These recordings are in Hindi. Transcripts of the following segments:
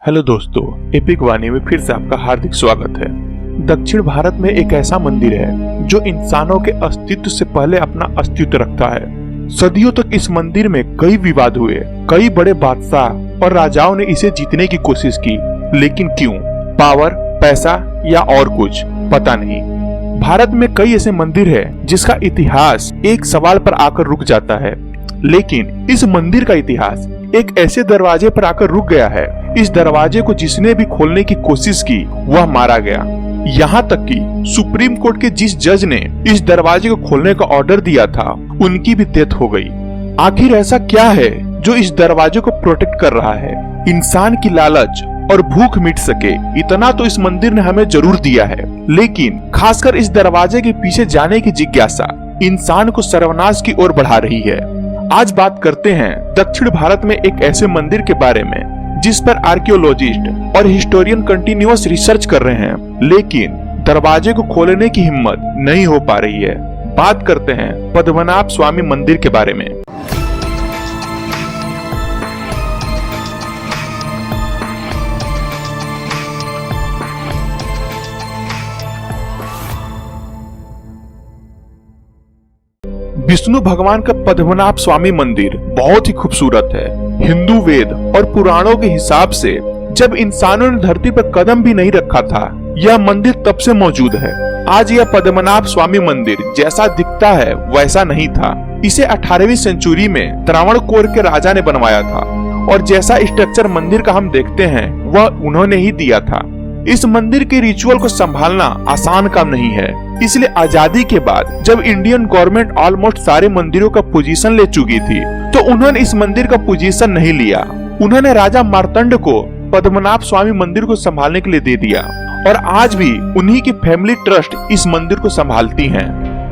हेलो दोस्तों, एपिक वाणी में फिर से आपका हार्दिक स्वागत है। दक्षिण भारत में एक ऐसा मंदिर है जो इंसानों के अस्तित्व से पहले अपना अस्तित्व रखता है। सदियों तक इस मंदिर में कई विवाद हुए, कई बड़े बादशाह और राजाओं ने इसे जीतने की कोशिश की, लेकिन क्यों? पावर, पैसा या और कुछ, पता नहीं। भारत में कई ऐसे मंदिर है जिसका इतिहास एक सवाल पर आकर रुक जाता है, लेकिन इस मंदिर का इतिहास एक ऐसे दरवाजे पर आकर रुक गया है। इस दरवाजे को जिसने भी खोलने की कोशिश की वह मारा गया। यहाँ तक कि सुप्रीम कोर्ट के जिस जज ने इस दरवाजे को खोलने का ऑर्डर दिया था उनकी भी डेथ हो गई। आखिर ऐसा क्या है जो इस दरवाजे को प्रोटेक्ट कर रहा है? इंसान की लालच और भूख मिट सके इतना तो इस मंदिर ने हमें जरूर दिया है, लेकिन खासकर इस दरवाजे के पीछे जाने की जिज्ञासा इंसान को सर्वनाश की ओर बढ़ा रही है। आज बात करते हैं दक्षिण भारत में एक ऐसे मंदिर के बारे में जिस पर आर्कियोलॉजिस्ट और हिस्टोरियन कंटिन्यूअस रिसर्च कर रहे हैं, लेकिन दरवाजे को खोलने की हिम्मत नहीं हो पा रही है। बात करते हैं पद्मनाभ स्वामी मंदिर के बारे में। विष्णु भगवान का पद्मनाभ स्वामी मंदिर बहुत ही खूबसूरत है। हिंदू वेद और पुराणों के हिसाब से जब इंसानों ने धरती पर कदम भी नहीं रखा था, यह मंदिर तब से मौजूद है। आज यह पद्मनाभ स्वामी मंदिर जैसा दिखता है वैसा नहीं था। इसे 18वीं सेंचुरी में त्रावणकोर के राजा ने बनवाया था और जैसा स्ट्रक्चर मंदिर का हम देखते हैं वह उन्होंने ही दिया था। इस मंदिर के रिचुअल को संभालना आसान काम नहीं है, इसलिए आजादी के बाद जब इंडियन गवर्नमेंट ऑलमोस्ट सारे मंदिरों का पोजीशन ले चुकी थी तो उन्होंने इस मंदिर का पोजीशन नहीं लिया। उन्होंने राजा मार्तंड को पद्मनाभ स्वामी मंदिर को संभालने के लिए दे दिया और आज भी उन्हीं की फैमिली ट्रस्ट इस मंदिर को संभालती है।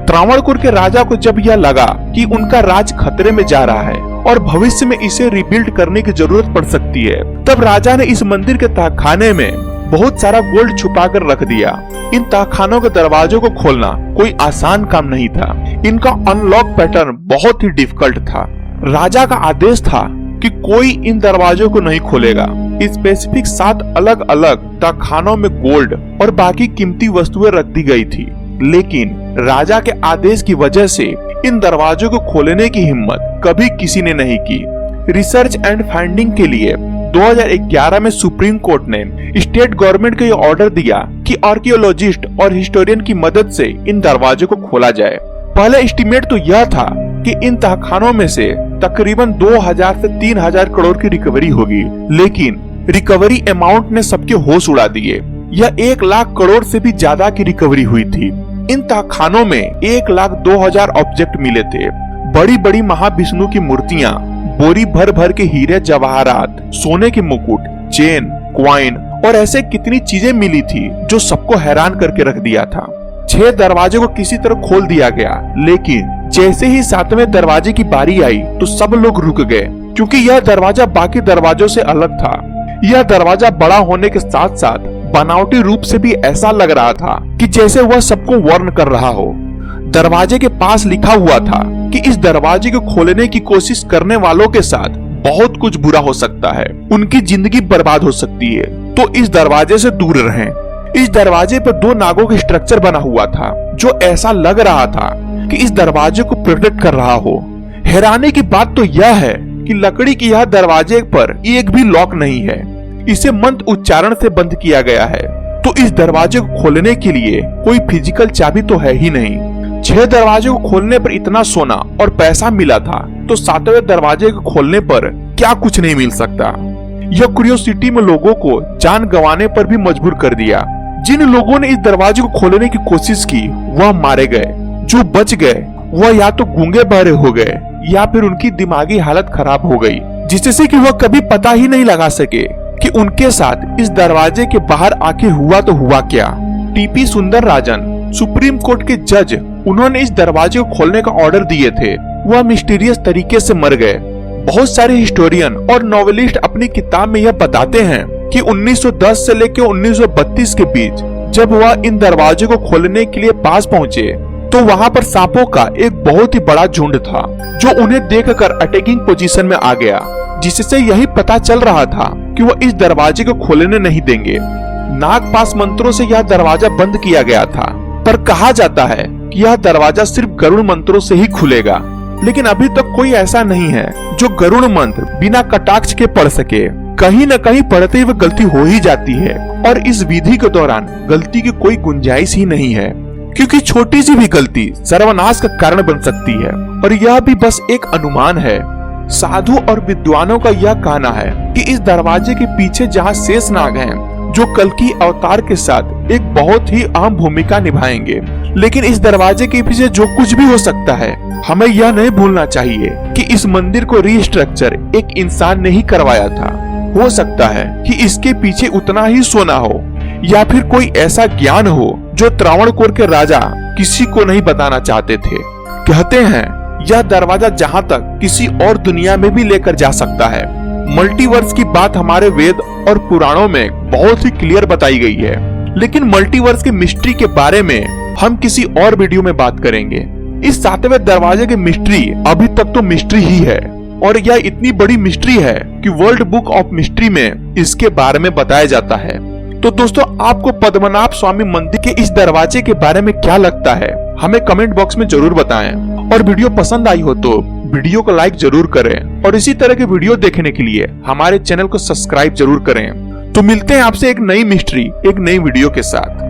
त्रावणकोर के राजा को जब यह लगा कि उनका राज खतरे में जा रहा है और भविष्य में इसे रिबिल्ड करने की जरूरत पड़ सकती है, तब राजा ने इस मंदिर के तहखाने में बहुत सारा गोल्ड छुपा कर रख दिया। इन तहखानों के दरवाजों को खोलना कोई आसान काम नहीं था। इनका अनलॉक पैटर्न बहुत ही डिफिकल्ट था। राजा का आदेश था कि कोई इन दरवाजों को नहीं खोलेगा। स्पेसिफिक 7 अलग अलग तहखानों में गोल्ड और बाकी कीमती वस्तुएं रख दी गई थी, लेकिन राजा के आदेश की वजह से इन दरवाजों को खोलने की हिम्मत कभी किसी ने नहीं की। रिसर्च एंड फाइंडिंग के लिए 2011 में सुप्रीम कोर्ट ने स्टेट गवर्नमेंट को यह ऑर्डर दिया कि आर्कियोलॉजिस्ट और हिस्टोरियन की मदद से इन दरवाजों को खोला जाए। पहले एस्टिमेट तो यह था कि इन तहखानों में से तकरीबन 2000 से 3000 करोड़ की रिकवरी होगी, लेकिन रिकवरी अमाउंट ने सबके होश उड़ा दिए। यह 1 लाख करोड़ से भी ज्यादा की रिकवरी हुई थी। इन तहखानों में 1,02,000 ऑब्जेक्ट मिले थे। बड़ी बड़ी महाविष्णु की मूर्तियां, बोरी भर भर के हीरे जवाहरात, सोने के मुकुट, चेन, क्वाइन और ऐसे कितनी चीजें मिली थी जो सबको हैरान करके रख दिया था। 6 दरवाजे को किसी तरह खोल दिया गया, लेकिन जैसे ही 7वें दरवाजे की बारी आई तो सब लोग रुक गए, क्योंकि यह दरवाजा बाकी दरवाजों से अलग था। यह दरवाजा बड़ा होने के साथ साथ बनावटी रूप से भी ऐसा लग रहा था कि जैसे वह सबको वार्न कर रहा हो। दरवाजे के पास लिखा हुआ था कि इस दरवाजे को खोलने की कोशिश करने वालों के साथ बहुत कुछ बुरा हो सकता है, उनकी जिंदगी बर्बाद हो सकती है, तो इस दरवाजे से दूर रहें। इस दरवाजे पर 2 नागों का स्ट्रक्चर बना हुआ था जो ऐसा लग रहा था कि इस दरवाजे को प्रोटेक्ट कर रहा हो। हैरानी की बात तो यह है कि लकड़ी की यह दरवाजे पर एक भी लॉक नहीं है। इसे मंत्र उच्चारण से बंद किया गया है, तो इस दरवाजे को खोलने के लिए कोई फिजिकल चाबी तो है ही नहीं। 6 दरवाजे को खोलने पर इतना सोना और पैसा मिला था, तो 7वें दरवाजे को खोलने पर क्या कुछ नहीं मिल सकता। यह क्यूरियोसिटी में लोगों को जान गंवाने पर भी मजबूर कर दिया। जिन लोगों ने इस दरवाजे को खोलने की कोशिश की वह मारे गए। जो बच गए वह या तो गूंगे बहरे हो गए या फिर उनकी दिमागी हालत खराब हो गई, जिससे कि वह कभी पता ही नहीं लगा सके कि उनके साथ इस दरवाजे के बाहर आखिर हुआ तो हुआ क्या। टीपी सुंदरराजन सुप्रीम कोर्ट के जज, उन्होंने इस दरवाजे को खोलने का ऑर्डर दिए थे, वह मिस्टीरियस तरीके से मर गए। बहुत सारे हिस्टोरियन और नॉवेलिस्ट अपनी किताब में यह बताते हैं कि 1910 से लेकर 1932 के बीच जब वह इन दरवाजे को खोलने के लिए पास पहुंचे तो वहां पर सांपों का एक बहुत ही बड़ा झुंड था जो उन्हें देखकर अटैकिंग पोजीशन में आ गया, जिससे यही पता चल रहा था कि वो इस दरवाजे को खोलने नहीं देंगे। नागपाश मंत्रों से यह दरवाजा बंद किया गया था, पर कहा जाता है कि यह दरवाजा सिर्फ गरुड़ मंत्रों से ही खुलेगा। लेकिन अभी तक कोई ऐसा नहीं है जो गरुड़ मंत्र बिना कटाक्ष के पढ़ सके। कहीं न कहीं पढ़ते हुए गलती हो ही जाती है, और इस विधि के दौरान गलती की कोई गुंजाइश ही नहीं है, क्योंकि छोटी सी भी गलती सर्वनाश का कारण बन सकती है। और यह भी बस एक अनुमान है। साधु और विद्वानों का यह कहना है कि इस दरवाजे के पीछे जहाँ शेषनाग हैं, जो कल्कि अवतार के साथ एक बहुत ही अहम भूमिका निभाएंगे। लेकिन इस दरवाजे के पीछे जो कुछ भी हो सकता है, हमें यह नहीं भूलना चाहिए कि इस मंदिर को रीस्ट्रक्चर एक इंसान ने ही करवाया था। हो सकता है कि इसके पीछे उतना ही सोना हो, या फिर कोई ऐसा ज्ञान हो जो त्रावणकोर के राजा किसी को नहीं बताना चाहते थे। कहते हैं यह दरवाजा जहाँ तक किसी और दुनिया में भी लेकर जा सकता है। मल्टीवर्स की बात हमारे वेद और पुराणों में बहुत ही क्लियर बताई गई है, लेकिन मल्टीवर्स के मिस्ट्री के बारे में हम किसी और वीडियो में बात करेंगे। इस 7वें दरवाजे की मिस्ट्री अभी तक तो मिस्ट्री ही है, और यह इतनी बड़ी मिस्ट्री है कि वर्ल्ड बुक ऑफ मिस्ट्री में इसके बारे में बताया जाता है। तो दोस्तों, आपको पद्मनाभ स्वामी मंदिर के इस दरवाजे के बारे में क्या लगता है, हमें कमेंट बॉक्स में जरूर बताएं। और वीडियो पसंद आई हो तो वीडियो को लाइक जरूर करें, और इसी तरह के वीडियो देखने के लिए हमारे चैनल को सब्सक्राइब जरूर करें। तो मिलते हैं आपसे एक नई मिस्ट्री, एक नई वीडियो के साथ।